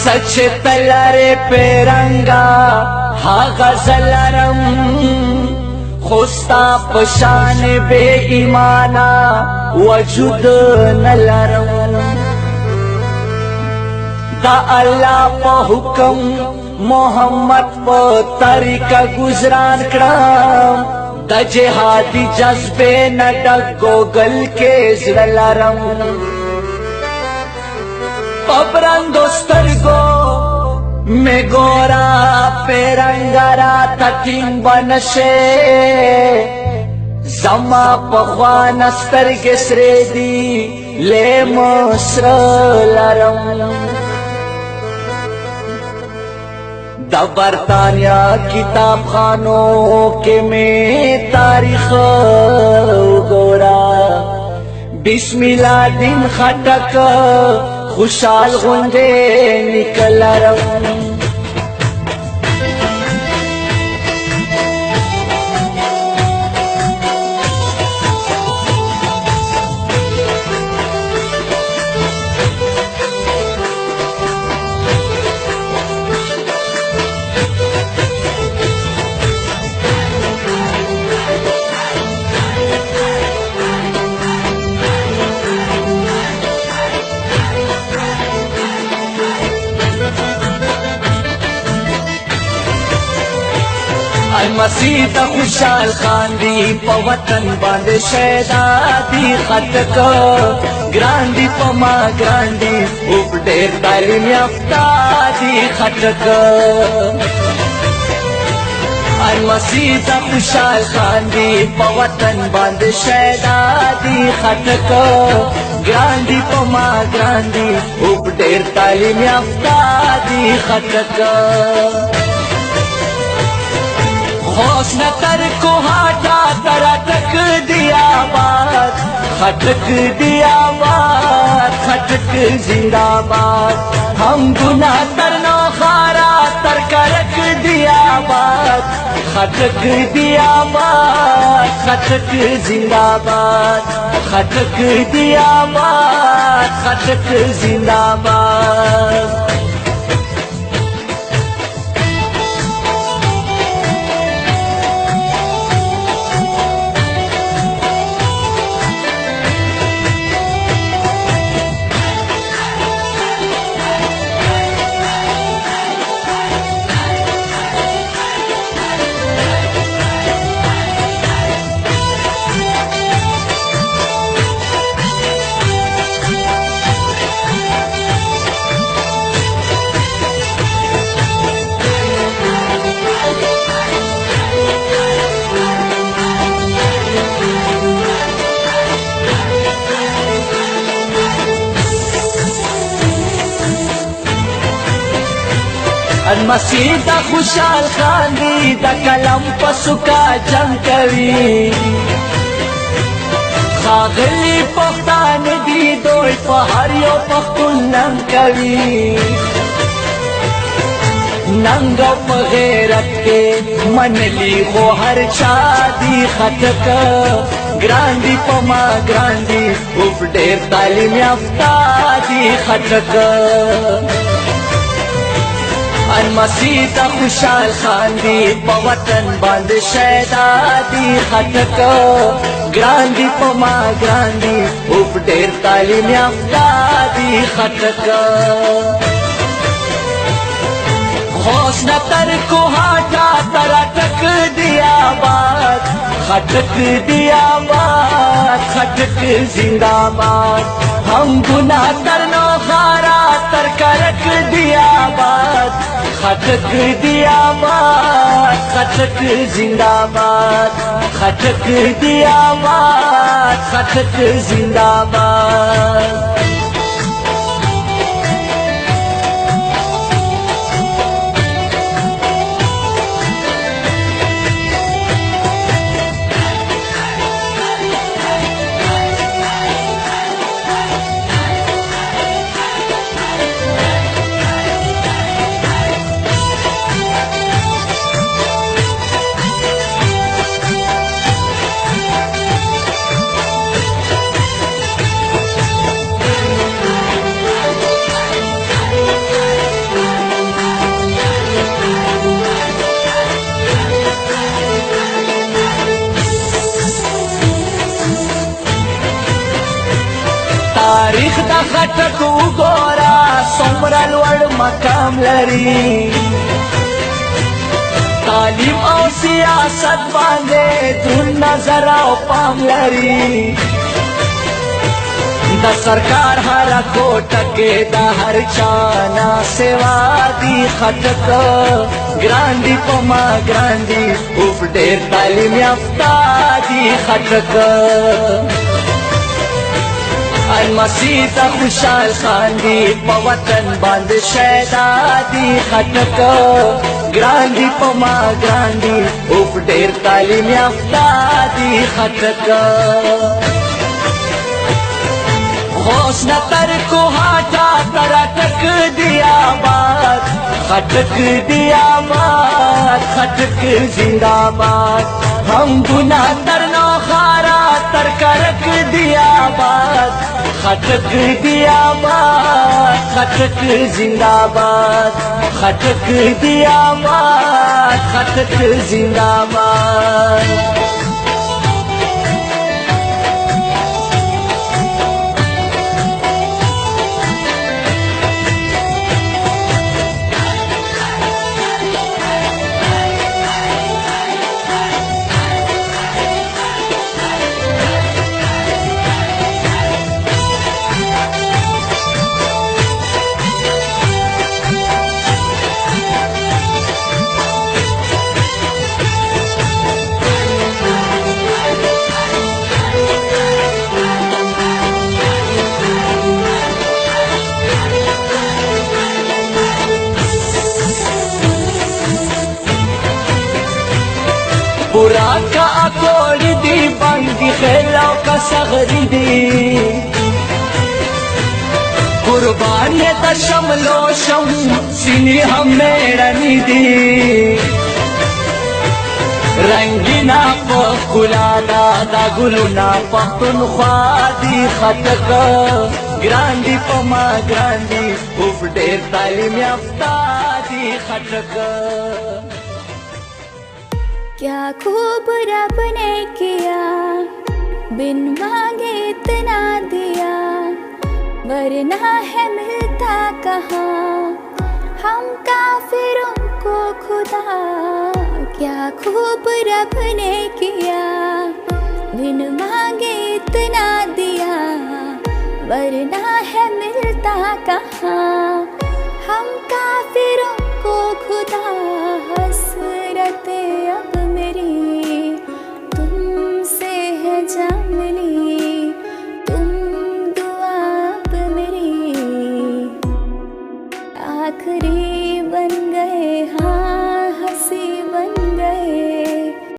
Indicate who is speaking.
Speaker 1: सच तलरे पेरंगा हा गजलरम खुस्ता पशान बे ईमाना वजूद नलरम दा अल्लाह प हुक्म मोहम्मद प तरीका गुजरान करम द जिहादी जज्बे न डगो गल के जलरम पबरंदो स्तरगो में गोरा पेरंगरा तकिन बनशे जमा पखवान अस्तर के श्रेदी ले मसरलरम द बरतानिया किताब खानों के में तारीख गोरा बिस्मिल्लाह दिन खटक खुशाल गुंजे निकल रम मसीद खुशाल खान दी पवतन बांध शहदादी खतक ग्रांडी पमा ग्रांडी उपडेर तालीम याफ्ता दी खतक मसीद खुशाल खान दी पवतन बांध शहदादी खतक ग्रांडी पमा ग्रांडी उपडेर तालीम याफ्ता दी खतक हौसला तर को हाटा तरा तक दिया बात खटक दिया बात खटक जिंदाबाद हम गुना तरनो खारा तर करक दिया बात खटक दिया बात खटक जिंदाबाद खटक दिया बात खटक जिंदाबाद मसीद खुशाल खान दी द कलम पसुका जंग कवी खागली पख्तान दी दोय पहाड़ियों पख्तुन नंग कवी नंग पगैरत के मनली हो हर शादी खतक ग्रांडी पमा ग्रांडी उपडेर तालीम याफ्ता दी खतक मसीद खुशाल खान दी पवतन बांध शहदादी खटक ग्रांडी पमा ग्रांडी उपडेर तालीम याफ्ता दी खटक हौसला तर को हाटा तरा टक दिया बात खटक दिया बात खटक जिंदाबाद हम गुना तरनो खारा तर करक दिया बात खटक दिया बात खटक जिंदाबाद खटक दिया बात खटक जिंदाबाद دا خټک وګوره څومره لوړ مقام لري تعلیم او سیاست باندې دروند نظر او پام لري دا سرکار هر کوټه کې دا هر چانا سیوا دی خټک ګران دی پما ګران دی اوف ډېر تعلیم یافته دی خټک المسیح تا خوشحال خان دی پا وطن باند شیدا دی خټک ګران دی پما ګران دی اوف ډېر تعلیم یافته دی خټک غوث نتر کو ہاٹا ترا تک دیا بات خٹک دیا بات خٹک زندہ باد ہم گناہ تر نو خارا تر کرک دیا بات خٹک دیا بات خٹک زندہ باد خٹک دیا بات خٹک زندہ باد پورا کا اکوڑ دی بانگی خیلاو کا سغری دی قربان تا شملو شم سینی ہم میرنی دی رنگینا پخ کلانا دا گلونا پختونخوا دی خطک گران دی پما گران دی اوف ډېر تعلیم یافته دی خطک
Speaker 2: क्या खूब रब ने किया बिन मांगे इतना दिया वरना है मिलता कहाँ हम काफिरों को खुदा क्या खूब रब ने किया बिन मांगे इतना दिया वरना है मिलता कहाँ हम काफिरों को खुदा हसरते अब मेरी तुमसे है जा मिली तुम दुआ अब मेरी आखिरी बन गए हाँ हंसी बन गए